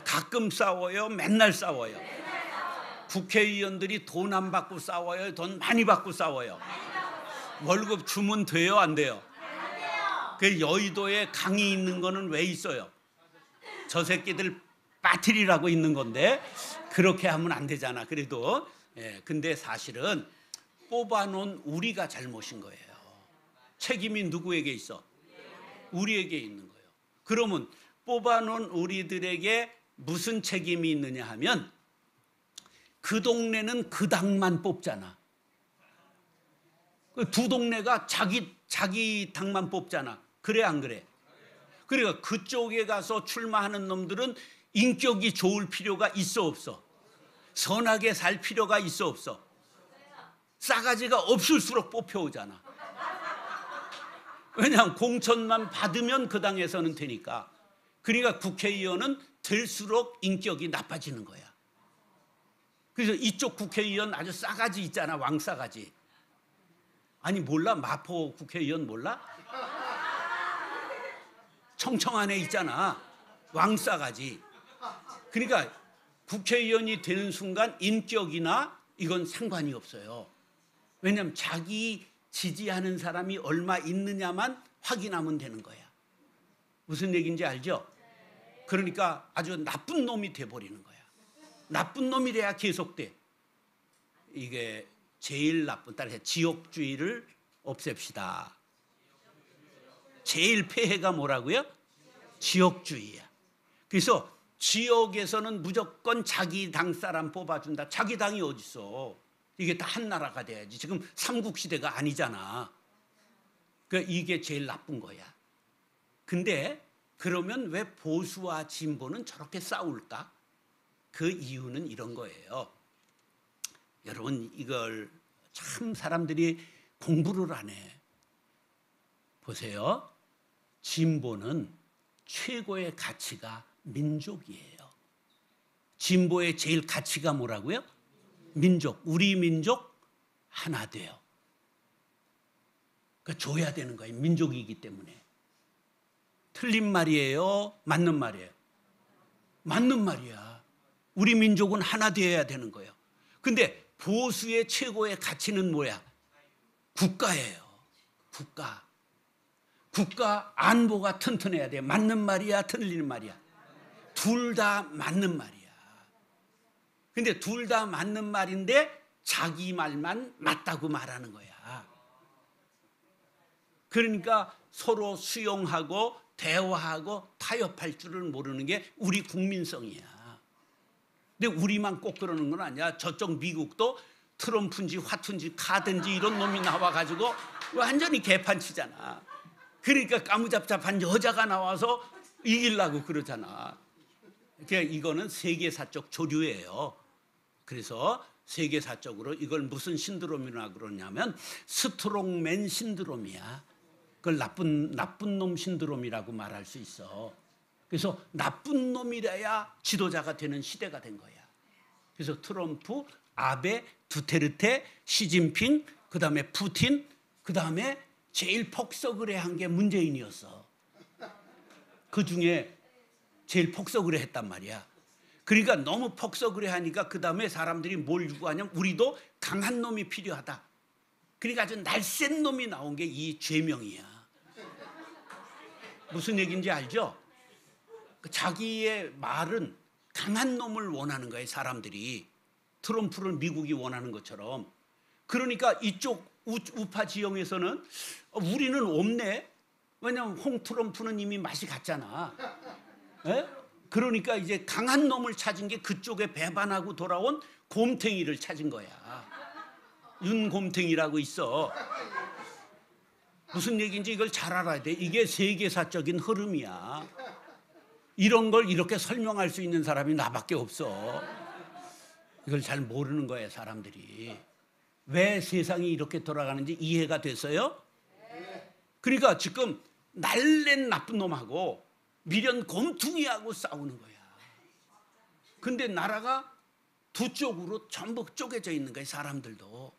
가끔 싸워요? 맨날 싸워요? 국회의원들이 돈 안 받고 싸워요? 돈 많이 받고 싸워요? 월급 주면 돼요? 안 돼요? 그 여의도에 강이 있는 거는 왜 있어요? 저 새끼들 빠트리라고 있는 건데 그렇게 하면 안 되잖아. 그래도 근데 사실은 뽑아놓은 우리가 잘못인 거예요. 책임이 누구에게 있어? 우리에게 있는 거예요. 그러면 뽑아놓은 우리들에게 무슨 책임이 있느냐 하면 그 동네는 그 당만 뽑잖아. 두 동네가 자기 당만 뽑잖아. 그래 안 그래? 그러니까 그쪽에 가서 출마하는 놈들은 인격이 좋을 필요가 있어 없어? 선하게 살 필요가 있어 없어? 싸가지가 없을수록 뽑혀오잖아. 왜냐하면 공천만 받으면 그 당에서는 되니까. 그러니까 국회의원은 될수록 인격이 나빠지는 거야. 그래서 이쪽 국회의원 아주 싸가지 있잖아. 왕싸가지. 아니 몰라? 마포 국회의원 몰라? 청청안에 있잖아. 왕싸가지. 그러니까 국회의원이 되는 순간 인격이나 이건 상관이 없어요. 왜냐하면 자기 지지하는 사람이 얼마 있느냐만 확인하면 되는 거야. 무슨 얘기인지 알죠? 그러니까 아주 나쁜 놈이 돼버리는 거야. 나쁜 놈이래야 계속돼. 이게 제일 나쁜, 따라서 지역주의를 없앱시다. 제일 폐해가 뭐라고요? 지역주의야. 그래서 지역에서는 무조건 자기 당 사람 뽑아준다. 자기 당이 어딨어? 이게 다 한 나라가 돼야지. 지금 삼국시대가 아니잖아. 그러니까 이게 제일 나쁜 거야. 근데 그러면 왜 보수와 진보는 저렇게 싸울까? 그 이유는 이런 거예요. 여러분 이걸 참 사람들이 공부를 안 해. 보세요. 진보는 최고의 가치가 민족이에요. 진보의 제일 가치가 뭐라고요? 민족. 우리 민족 하나 돼요. 그러니까 줘야 되는 거예요. 민족이기 때문에. 틀린 말이에요? 맞는 말이에요? 맞는 말이야. 우리 민족은 하나 되어야 되는 거예요. 근데 보수의 최고의 가치는 뭐야? 국가예요. 국가. 국가 안보가 튼튼해야 돼. 맞는 말이야? 틀리는 말이야? 둘 다 맞는 말이야. 근데 둘 다 맞는 말인데 자기 말만 맞다고 말하는 거야. 그러니까 서로 수용하고 대화하고 타협할 줄을 모르는 게 우리 국민성이야. 근데 우리만 꼭 그러는 건 아니야. 저쪽 미국도 트럼프인지 화투인지 카든지 이런 놈이 나와가지고 완전히 개판치잖아. 그러니까 까무잡잡한 여자가 나와서 이기려고 그러잖아. 그러니까 이거는 세계사적 조류예요. 그래서 세계사적으로 이걸 무슨 신드롬이라고 그러냐면 스트롱맨 신드롬이야. 그걸 나쁜 놈 신드롬이라고 말할 수 있어. 그래서 나쁜 놈이라야 지도자가 되는 시대가 된 거야. 그래서 트럼프, 아베, 두테르테, 시진핑, 그다음에 푸틴, 그다음에 제일 폭석을 한 게 문재인이었어. 그 중에 제일 폭석을 했단 말이야. 그러니까 너무 폭석을 하니까 그다음에 사람들이 뭘 요구하냐면 우리도 강한 놈이 필요하다. 그러니까 아주 날쌘 놈이 나온 게 이 죄명이야. 무슨 얘기인지 알죠? 자기의 말은 강한 놈을 원하는 거예요, 사람들이. 트럼프를 미국이 원하는 것처럼. 그러니까 이쪽 우파 지형에서는 우리는 없네. 왜냐하면 홍 트럼프는 이미 맛이 갔잖아. 에? 그러니까 이제 강한 놈을 찾은 게 그쪽에 배반하고 돌아온 곰탱이를 찾은 거야. 윤곰탱이라고 있어. 무슨 얘기인지 이걸 잘 알아야 돼. 이게 세계사적인 흐름이야. 이런 걸 이렇게 설명할 수 있는 사람이 나밖에 없어. 이걸 잘 모르는 거예요, 사람들이. 왜 세상이 이렇게 돌아가는지 이해가 됐어요? 그러니까 지금 날랜 나쁜 놈하고 미련 곰퉁이하고 싸우는 거야. 근데 나라가 두 쪽으로 전부 쪼개져 있는 거예요, 사람들도.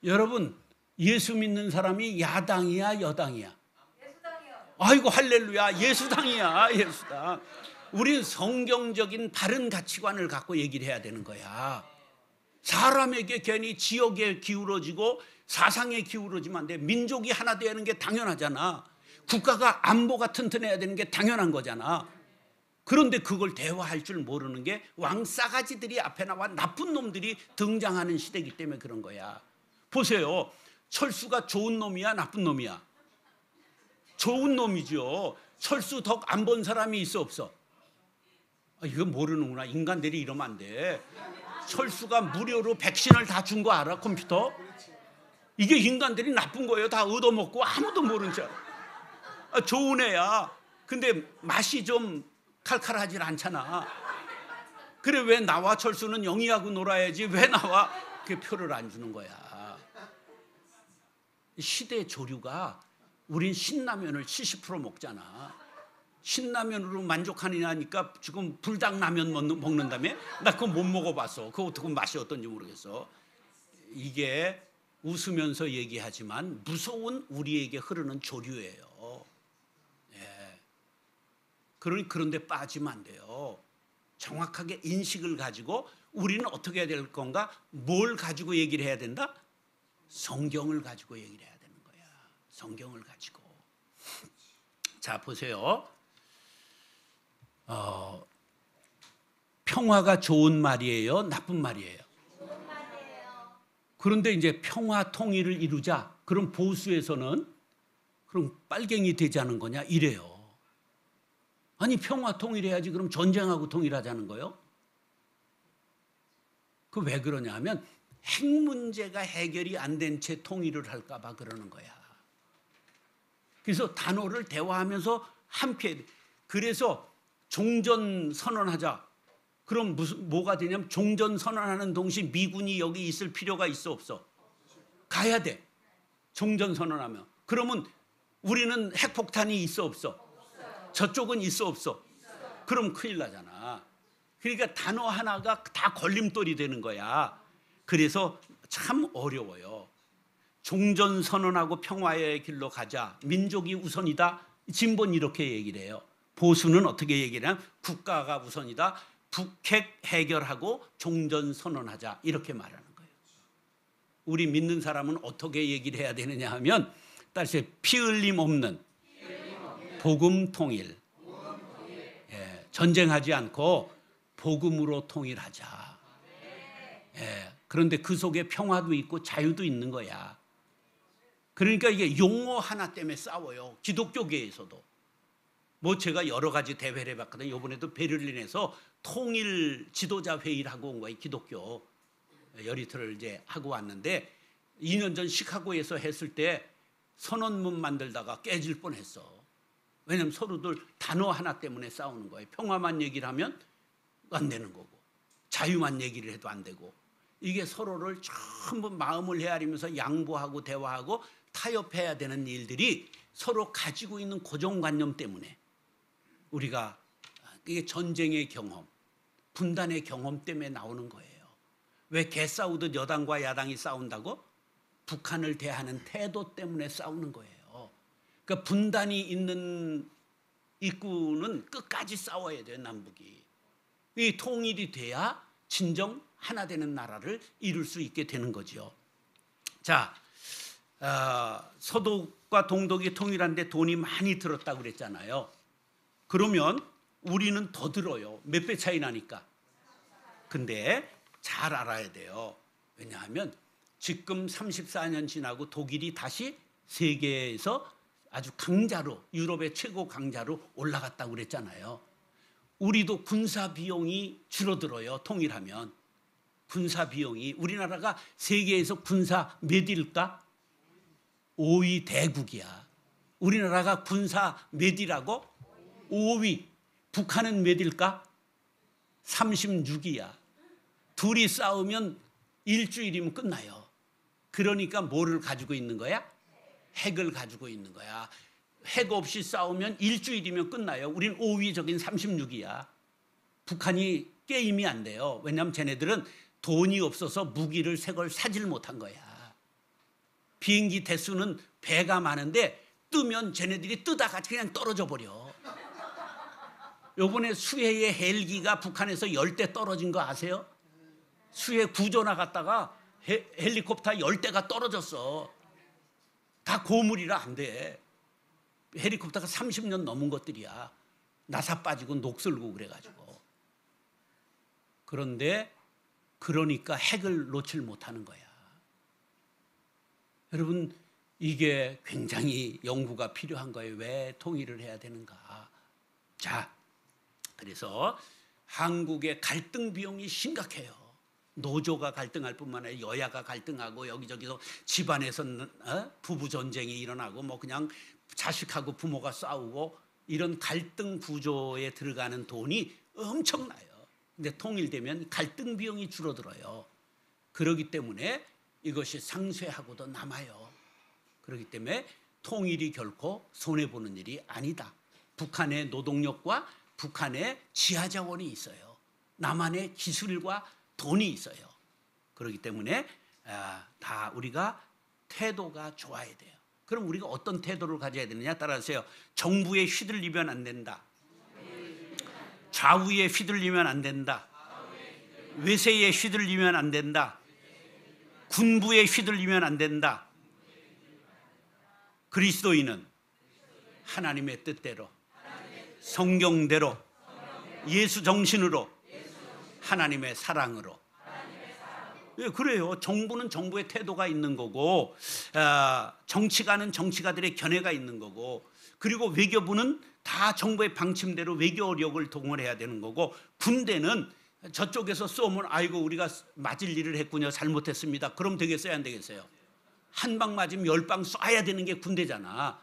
여러분, 예수 믿는 사람이 야당이야, 여당이야? 예수당이요. 아이고 할렐루야, 예수당이야, 예수당. 우린 성경적인 바른 가치관을 갖고 얘기를 해야 되는 거야. 사람에게 괜히 지역에 기울어지고 사상에 기울어지면 안 돼. 민족이 하나 되는 게 당연하잖아. 국가가 안보가 튼튼해야 되는 게 당연한 거잖아. 그런데 그걸 대화할 줄 모르는 게 왕싸가지들이 앞에 나와 나쁜 놈들이 등장하는 시대이기 때문에 그런 거야. 보세요. 철수가 좋은 놈이야, 나쁜 놈이야? 좋은 놈이죠. 철수 덕 안 본 사람이 있어, 없어? 이거 모르는구나. 인간들이 이러면 안 돼. 철수가 무료로 백신을 다 준 거 알아, 컴퓨터? 이게 인간들이 나쁜 거예요. 다 얻어먹고 아무도 모른 척. 좋은 애야. 근데 맛이 좀 칼칼하질 않잖아. 그래, 왜 나와 철수는 영희하고 놀아야지 왜 나와 그 표를 안 주는 거야. 시대 조류가, 우린 신라면을 70% 먹잖아. 신라면으로 만족하느냐니까 지금 불닭라면 먹는다며? 나 그거 못 먹어봤어. 그거 어떻게 맛이 어떤지 모르겠어. 이게 웃으면서 얘기하지만 무서운 우리에게 흐르는 조류예요. 예. 그런데 빠지면 안 돼요. 정확하게 인식을 가지고 우리는 어떻게 해야 될 건가? 뭘 가지고 얘기를 해야 된다? 성경을 가지고 얘기를 해야 되는 거야. 성경을 가지고. 자, 보세요. 평화가 좋은 말이에요, 나쁜 말이에요? 좋은 말이에요. 그런데 이제 평화 통일을 이루자. 그럼 보수에서는 그럼 빨갱이 되자는 거냐 이래요. 아니, 평화 통일해야지. 그럼 전쟁하고 통일하자는 거예요? 그 왜 그러냐 하면 핵 문제가 해결이 안 된 채 통일을 할까 봐 그러는 거야. 그래서 단어를 대화하면서 함께, 그래서 종전 선언하자. 그럼 뭐가 되냐면 종전 선언하는 동시에 미군이 여기 있을 필요가 있어, 없어? 가야 돼. 종전 선언하면. 그러면 우리는 핵폭탄이 있어, 없어? 저쪽은 있어, 없어? 그럼 큰일 나잖아. 그러니까 단어 하나가 다 걸림돌이 되는 거야. 그래서 참 어려워요. 종전 선언하고 평화의 길로 가자. 민족이 우선이다. 진보는 이렇게 얘기를 해요. 보수는 어떻게 얘기를 하냐면 국가가 우선이다. 북핵 해결하고 종전 선언하자. 이렇게 말하는 거예요. 우리 믿는 사람은 어떻게 얘기를 해야 되느냐 하면 다시 피 흘림 없는 복음 통일. 예, 전쟁하지 않고 복음으로 통일하자. 예, 그런데 그 속에 평화도 있고 자유도 있는 거야. 그러니까 이게 용어 하나 때문에 싸워요. 기독교계에서도. 뭐 제가 여러 가지 대회를 해봤거든요. 이번에도 베를린에서 통일 지도자 회의를 하고 온 거예요. 기독교 열이틀을 이제 하고 왔는데 2년 전 시카고에서 했을 때 선언문 만들다가 깨질 뻔했어. 왜냐하면 서로들 단어 하나 때문에 싸우는 거예요. 평화만 얘기를 하면 안 되는 거고, 자유만 얘기를 해도 안 되고, 이게 서로를 전부 마음을 헤아리면서 양보하고 대화하고 타협해야 되는 일들이 서로 가지고 있는 고정관념 때문에 우리가, 이게 전쟁의 경험, 분단의 경험 때문에 나오는 거예요. 왜 개 싸우듯 여당과 야당이 싸운다고? 북한을 대하는 태도 때문에 싸우는 거예요. 그러니까 분단이 있는 입구는 끝까지 싸워야 돼요, 남북이. 이 통일이 돼야 진정 하나 되는 나라를 이룰 수 있게 되는 거죠. 자, 서독과 동독이 통일한데 돈이 많이 들었다고 그랬잖아요. 그러면 우리는 더 들어요. 몇 배 차이 나니까. 근데 잘 알아야 돼요. 왜냐하면 지금 34년 지나고 독일이 다시 세계에서 아주 강자로, 유럽의 최고 강자로 올라갔다고 그랬잖아요. 우리도 군사 비용이 줄어들어요. 통일하면. 군사 비용이, 우리나라가 세계에서 군사 몇 위일까? 5위 대국이야. 우리나라가 군사 몇 위라고? 5위. 북한은 몇 위일까? 36위야. 둘이 싸우면 일주일이면 끝나요. 그러니까 뭐를 가지고 있는 거야? 핵을 가지고 있는 거야. 핵 없이 싸우면 일주일이면 끝나요. 우린 5위, 저긴 36위야. 북한이 게임이 안 돼요. 왜냐하면 쟤네들은 돈이 없어서 무기를 새 걸 사질 못한 거야. 비행기 대수는 배가 많은데 뜨면 쟤네들이 뜨다가 그냥 떨어져 버려. 요번에 수해의 헬기가 북한에서 10대 떨어진 거 아세요? 수해 구조 나갔다가 헬리콥터 10대가 떨어졌어. 다 고물이라 안 돼. 헬리콥터가 30년 넘은 것들이야. 나사 빠지고 녹슬고 그래가지고. 그런데 그러니까 핵을 놓칠 못하는 거야. 여러분, 이게 굉장히 연구가 필요한 거예요. 왜 통일을 해야 되는가. 자, 그래서 한국의 갈등 비용이 심각해요. 노조가 갈등할 뿐만 아니라 여야가 갈등하고 여기저기서 집안에서 부부 전쟁이 일어나고 뭐 그냥 자식하고 부모가 싸우고 이런 갈등 구조에 들어가는 돈이 엄청나요. 근데 통일되면 갈등 비용이 줄어들어요. 그렇기 때문에 이것이 상쇄하고도 남아요. 그렇기 때문에 통일이 결코 손해보는 일이 아니다. 북한의 노동력과 북한의 지하자원이 있어요. 남한의 기술과 돈이 있어요. 그렇기 때문에 다 우리가 태도가 좋아야 돼요. 그럼 우리가 어떤 태도를 가져야 되느냐 따라하세요. 정부에 휘둘리면 안 된다. 좌우에 휘둘리면 안 된다. 외세에 휘둘리면 안 된다. 군부에 휘둘리면 안 된다. 그리스도인은 하나님의 뜻대로, 성경대로, 예수 정신으로, 하나님의 사랑으로. 예, 그래요. 정부는 정부의 태도가 있는 거고, 정치가는 정치가들의 견해가 있는 거고, 그리고 외교부는 다 정부의 방침대로 외교력을 동원해야 되는 거고, 군대는 저쪽에서 쏘면 아이고 우리가 맞을 일을 했군요. 잘못했습니다. 그럼 되겠어요? 안 되겠어요? 한 방 맞으면 10방 쏴야 되는 게 군대잖아.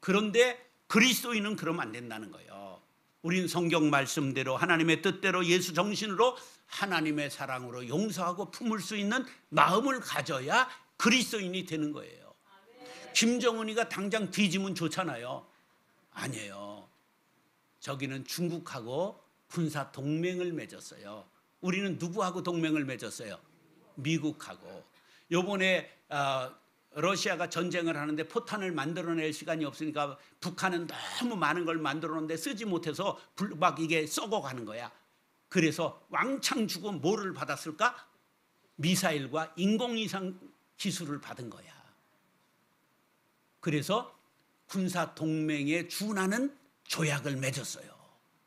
그런데 그리스도인은 그러면 안 된다는 거예요. 우린 성경 말씀대로 하나님의 뜻대로 예수 정신으로 하나님의 사랑으로 용서하고 품을 수 있는 마음을 가져야 그리스도인이 되는 거예요. 김정은이가 당장 뒤지면 좋잖아요. 아니에요. 저기는 중국하고 군사 동맹을 맺었어요. 우리는 누구하고 동맹을 맺었어요? 미국하고. 요번에 러시아가 전쟁을 하는데 포탄을 만들어낼 시간이 없으니까 북한은 너무 많은 걸 만들어놓는데 쓰지 못해서 막 이게 썩어가는 거야. 그래서 왕창 주고 뭐를 받았을까? 미사일과 인공위성 기술을 받은 거야. 그래서 군사 동맹에 준하는 조약을 맺었어요.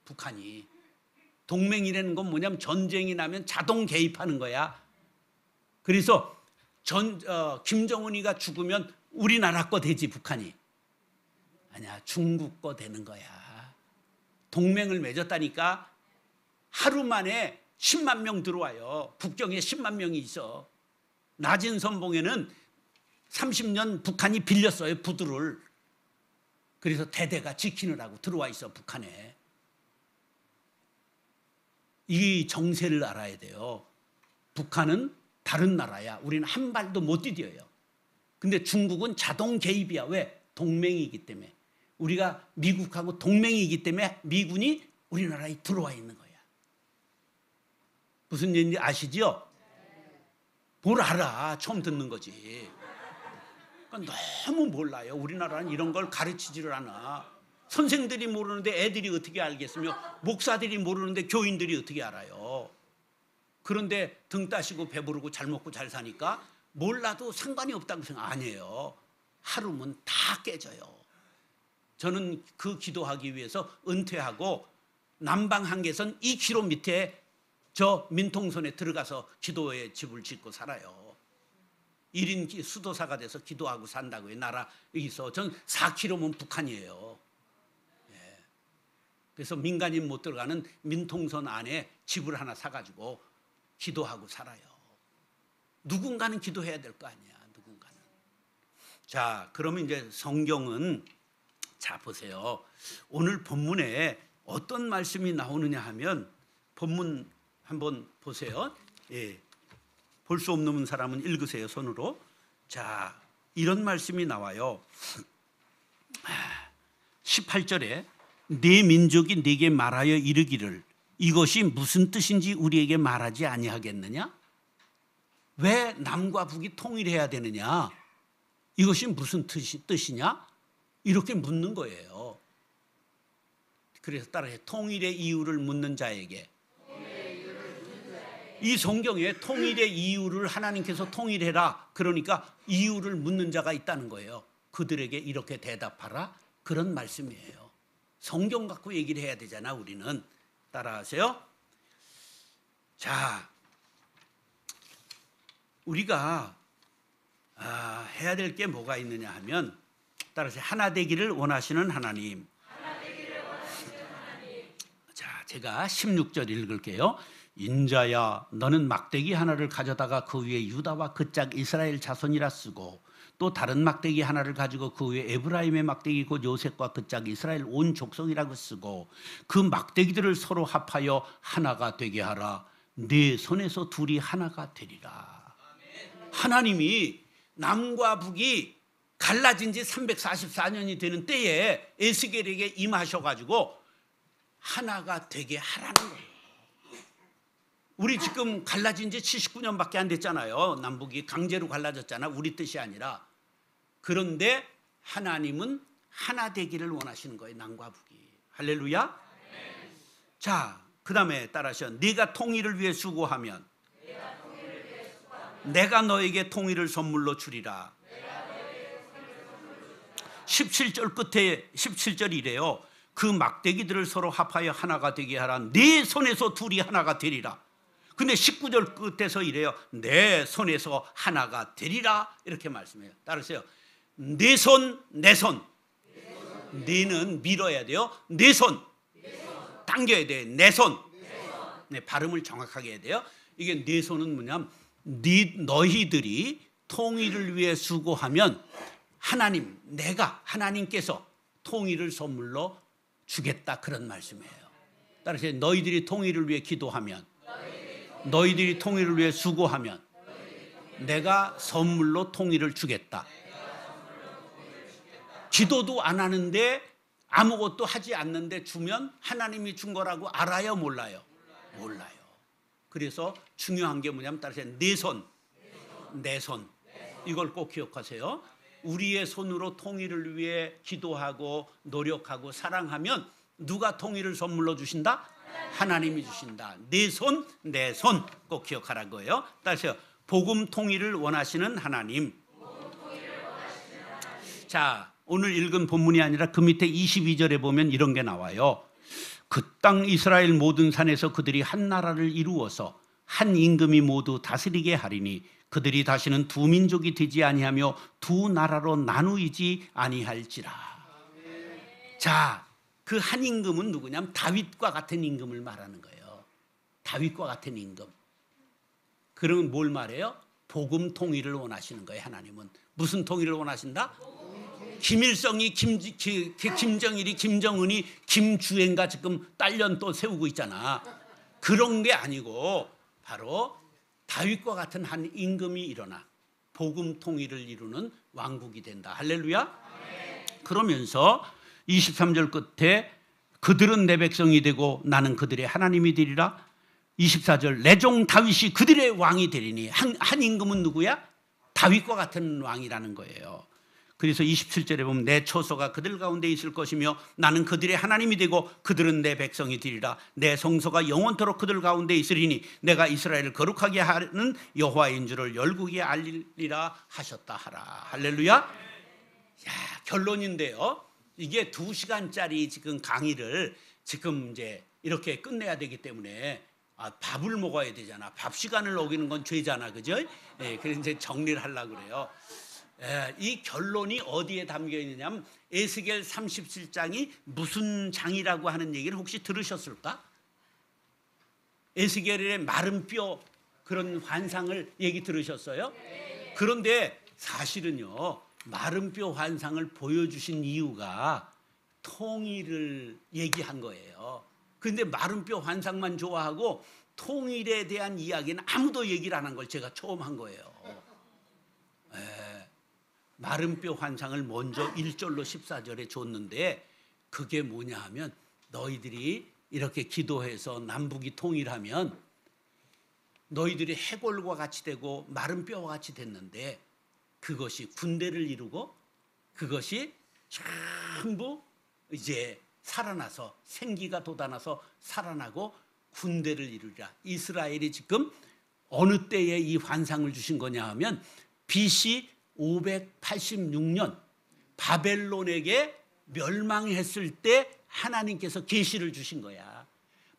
북한이. 동맹이라는 건 뭐냐면 전쟁이 나면 자동 개입하는 거야. 그래서 김정은이가 죽으면 우리나라 거 되지 북한이. 아니야, 중국 거 되는 거야. 동맹을 맺었다니까. 하루 만에 10만 명 들어와요. 북경에 10만 명이 있어. 낮은 선봉에는 30년 북한이 빌렸어요, 부두를. 그래서 대대가 지키느라고 들어와 있어, 북한에. 이 정세를 알아야 돼요. 북한은 다른 나라야. 우리는 한 발도 못 디뎌요. 근데 중국은 자동 개입이야. 왜? 동맹이기 때문에. 우리가 미국하고 동맹이기 때문에 미군이 우리나라에 들어와 있는 거야. 무슨 얘기인지 아시죠? 뭘 알아. 처음 듣는 거지. 그러니까 너무 몰라요. 우리나라는 이런 걸 가르치지를 않아. 선생들이 모르는데 애들이 어떻게 알겠으며, 목사들이 모르는데 교인들이 어떻게 알아요. 그런데 등 따시고 배부르고 잘 먹고 잘 사니까 몰라도 상관이 없다고 생각 안 해요. 하루면 다 깨져요. 저는 그 기도하기 위해서 은퇴하고 남방 한계선 2km 밑에 저 민통선에 들어가서 기도의 집을 짓고 살아요. 1인 수도사가 돼서 기도하고 산다고요. 나라 여기서. 전 4km면 북한이에요. 예. 그래서 민간인 못 들어가는 민통선 안에 집을 하나 사가지고 기도하고 살아요. 누군가는 기도해야 될 거 아니야. 누군가는. 자, 그러면 이제 성경은, 자 보세요. 오늘 본문에 어떤 말씀이 나오느냐 하면, 본문 한번 보세요. 예. 볼 수 없는 사람은 읽으세요, 손으로. 자, 이런 말씀이 나와요. 18절에 네 민족이 네게 말하여 이르기를 이것이 무슨 뜻인지 우리에게 말하지 아니하겠느냐? 왜 남과 북이 통일해야 되느냐? 이것이 무슨 뜻이냐? 이렇게 묻는 거예요. 그래서 따라서 통일의 이유를 묻는 자에게, 이 성경에 통일의 이유를 하나님께서 통일해라, 그러니까 이유를 묻는 자가 있다는 거예요. 그들에게 이렇게 대답하라, 그런 말씀이에요. 성경 갖고 얘기를 해야 되잖아, 우리는. 따라하세요. 자, 우리가 해야 될 게 뭐가 있느냐 하면, 따라서 하나 되기를 원하시는 하나님. 자, 제가 16절 읽을게요. 인자야, 너는 막대기 하나를 가져다가 그 위에 유다와 그 짝 이스라엘 자손이라 쓰고, 또 다른 막대기 하나를 가지고 그 위에 에브라임의 막대기 곧 요셉과 그 짝 이스라엘 온 족속이라고 쓰고, 그 막대기들을 서로 합하여 하나가 되게 하라. 네 손에서 둘이 하나가 되리라. 하나님이 남과 북이 갈라진 지 344년이 되는 때에 에스겔에게 임하셔가지고 하나가 되게 하라는 거예요. 우리 지금 갈라진 지 79년밖에 안 됐잖아요. 남북이 강제로 갈라졌잖아. 우리 뜻이 아니라. 그런데 하나님은 하나 되기를 원하시는 거예요. 남과 북이. 할렐루야. 자, 그 다음에 따라서 네가 통일을 위해 수고하면 내가 너에게 통일을 선물로 주리라. 17절 끝에 17절이래요. 그 막대기들을 서로 합하여 하나가 되게 하라. 네 손에서 둘이 하나가 되리라. 근데 19절 끝에서 이래요. 내 손에서 하나가 되리라. 이렇게 말씀해요. 따르세요. 내 손, 내 손. 내는 밀어야 돼요. 내 손. 당겨야 돼요. 내 손. 네, 발음을 정확하게 해야 돼요. 이게 내 손은 뭐냐면, 너희들이 통일을 위해 수고하면 하나님, 내가, 하나님께서 통일을 선물로 주겠다, 그런 말씀이에요. 따라서 너희들이 통일을 위해 기도하면, 너희들이 통일을 위해 수고하면 내가 선물로 통일을 주겠다. 기도도 안 하는데, 아무것도 하지 않는데 주면 하나님이 준 거라고 알아요, 몰라요? 몰라요. 그래서 중요한 게 뭐냐면, 따라서 내 손, 내 손. 이걸 꼭 기억하세요. 우리의 손으로 통일을 위해 기도하고 노력하고 사랑하면 누가 통일을 선물로 주신다? 하나님이 주신다. 내 손, 내 손. 꼭 기억하라고요. 따라서 복음 통일을 원하시는 하나님. 자, 오늘 읽은 본문이 아니라 그 밑에 22절에 보면 이런 게 나와요. 그 땅 이스라엘 모든 산에서 그들이 한 나라를 이루어서 한 임금이 모두 다스리게 하리니 그들이 다시는 두 민족이 되지 아니하며 두 나라로 나누이지 아니할지라. 자, 그 한 임금은 누구냐면 다윗과 같은 임금을 말하는 거예요. 다윗과 같은 임금. 그러면 뭘 말해요? 복음 통일을 원하시는 거예요. 하나님은 무슨 통일을 원하신다? 김일성이 김정일이 김정은이 김주행가 지금 딸년 또 세우고 있잖아. 그런 게 아니고 바로 다윗과 같은 한 임금이 일어나 복음 통일을 이루는 왕국이 된다. 할렐루야. 그러면서 23절 끝에 그들은 내 백성이 되고 나는 그들의 하나님이 되리라. 24절 내 종 다윗이 그들의 왕이 되리니. 한 임금은 누구야? 다윗과 같은 왕이라는 거예요. 그래서 27절에 보면 내 처소가 그들 가운데 있을 것이며 나는 그들의 하나님이 되고 그들은 내 백성이 되리라. 내 성소가 영원토록 그들 가운데 있으리니 내가 이스라엘을 거룩하게 하는 여호와인 줄을 열국에 알리리라 하셨다 하라. 할렐루야. 야, 결론인데요. 이게 2시간짜리 지금 강의를 지금 이제 이렇게 끝내야 되기 때문에 밥을 먹어야 되잖아. 밥 시간을 어기는 건 죄잖아, 그죠? 그래서 이제 정리를 하려고 그래요. 이 결론이 어디에 담겨 있느냐면 에스겔 37장이 무슨 장이라고 하는 얘기를 혹시 들으셨을까? 에스겔의 마른 뼈 그런 환상을 얘기 들으셨어요? 그런데 사실은요, 마른 뼈 환상을 보여주신 이유가 통일을 얘기한 거예요. 그런데 마른 뼈 환상만 좋아하고 통일에 대한 이야기는 아무도 얘기를 안 한 걸 제가 처음 한 거예요. 마른 뼈 환상을 먼저 1절로 14절에 줬는데 그게 뭐냐 하면 너희들이 이렇게 기도해서 남북이 통일하면 너희들이 해골과 같이 되고 마른 뼈와 같이 됐는데 그것이 군대를 이루고 그것이 전부 이제 살아나서 생기가 돋아나서 살아나고 군대를 이루리라. 이스라엘이 지금 어느 때에 이 환상을 주신 거냐 하면 BC 586년 바벨론에게 멸망했을 때 하나님께서 계시를 주신 거야.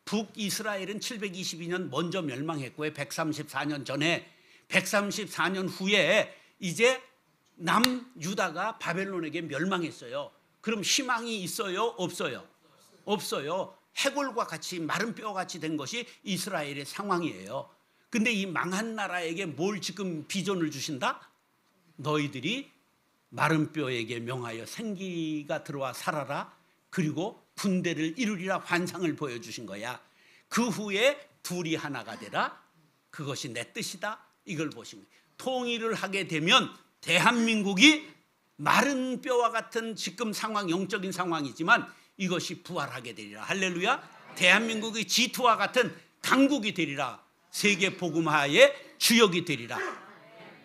북이스라엘은 722년 먼저 멸망했고 134년 전에 134년 후에 이제 남유다가 바벨론에게 멸망했어요. 그럼 희망이 있어요? 없어요? 없어요. 해골과 같이 마른 뼈와 같이 된 것이 이스라엘의 상황이에요. 근데 이 망한 나라에게 뭘 지금 비전을 주신다? 너희들이 마른 뼈에게 명하여 생기가 들어와 살아라. 그리고 군대를 이루리라 환상을 보여주신 거야. 그 후에 둘이 하나가 되라. 그것이 내 뜻이다. 이걸 보신 거예요. 통일을 하게 되면 대한민국이 마른 뼈와 같은 지금 상황, 영적인 상황이지만 이것이 부활하게 되리라. 할렐루야. 대한민국이 G2와 같은 강국이 되리라. 세계 복음화의 주역이 되리라.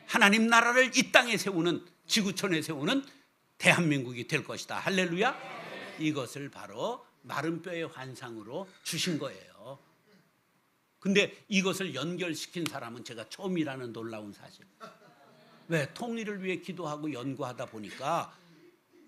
하나님 나라를 이 땅에 세우는, 지구촌에 세우는 대한민국이 될 것이다. 할렐루야. 이것을 바로 마른 뼈의 환상으로 주신 거예요. 근데 이것을 연결시킨 사람은 제가 처음이라는 놀라운 사실. 왜? 통일을 위해 기도하고 연구하다 보니까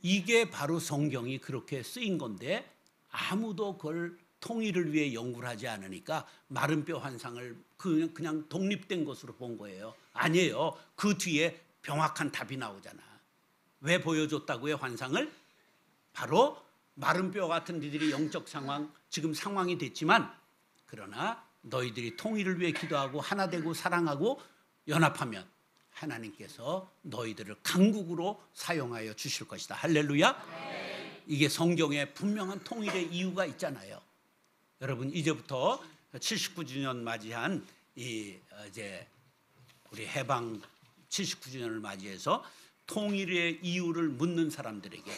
이게 바로 성경이 그렇게 쓰인 건데 아무도 그걸 통일을 위해 연구를 하지 않으니까 마른 뼈 환상을 그냥 독립된 것으로 본 거예요. 아니에요. 그 뒤에 명확한 답이 나오잖아. 왜 보여줬다고요, 환상을? 바로 마른 뼈 같은 니들이 영적 상황, 지금 상황이 됐지만 그러나 너희들이 통일을 위해 기도하고 하나 되고 사랑하고 연합하면 하나님께서 너희들을 강국으로 사용하여 주실 것이다. 할렐루야. 이게 성경에 분명한 통일의 이유가 있잖아요. 여러분, 이제부터 79주년 맞이한 이제 우리 해방 79주년을 맞이해서 통일의 이유를 묻는 사람들에게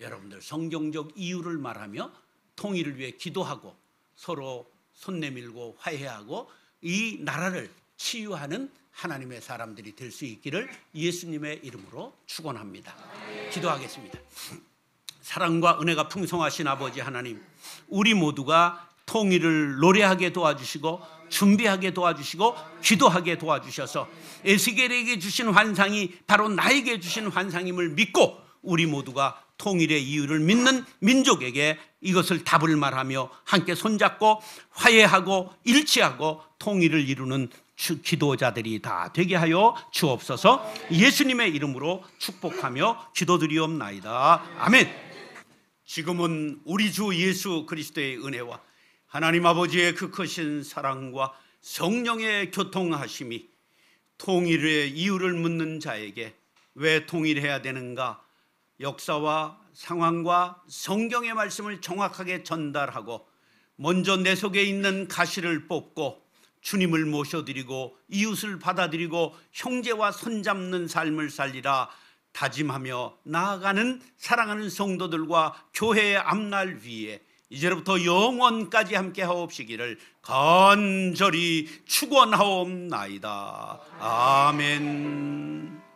여러분들 성경적 이유를 말하며 통일을 위해 기도하고 서로 손 내밀고 화해하고 이 나라를 치유하는 하나님의 사람들이 될 수 있기를 예수님의 이름으로 축원합니다. 기도하겠습니다. 사랑과 은혜가 풍성하신 아버지 하나님, 우리 모두가 통일을 노래하게 도와주시고 준비하게 도와주시고 기도하게 도와주셔서 에스겔에게 주신 환상이 바로 나에게 주신 환상임을 믿고 우리 모두가 통일의 이유를 믿는 민족에게 이것을 답을 말하며 함께 손잡고 화해하고 일치하고 통일을 이루는 기도자들이 다 되게 하여 주옵소서. 예수님의 이름으로 축복하며 기도드리옵나이다. 아멘. 지금은 우리 주 예수 그리스도의 은혜와 하나님 아버지의 그 크신 사랑과 성령의 교통하심이 통일의 이유를 묻는 자에게 왜 통일해야 되는가, 역사와 상황과 성경의 말씀을 정확하게 전달하고 먼저 내 속에 있는 가시를 뽑고 주님을 모셔드리고 이웃을 받아들이고 형제와 손잡는 삶을 살리라 다짐하며 나아가는 사랑하는 성도들과 교회의 앞날 위에 이제로부터 영원까지 함께 하옵시기를 간절히 축원하옵나이다. 아멘.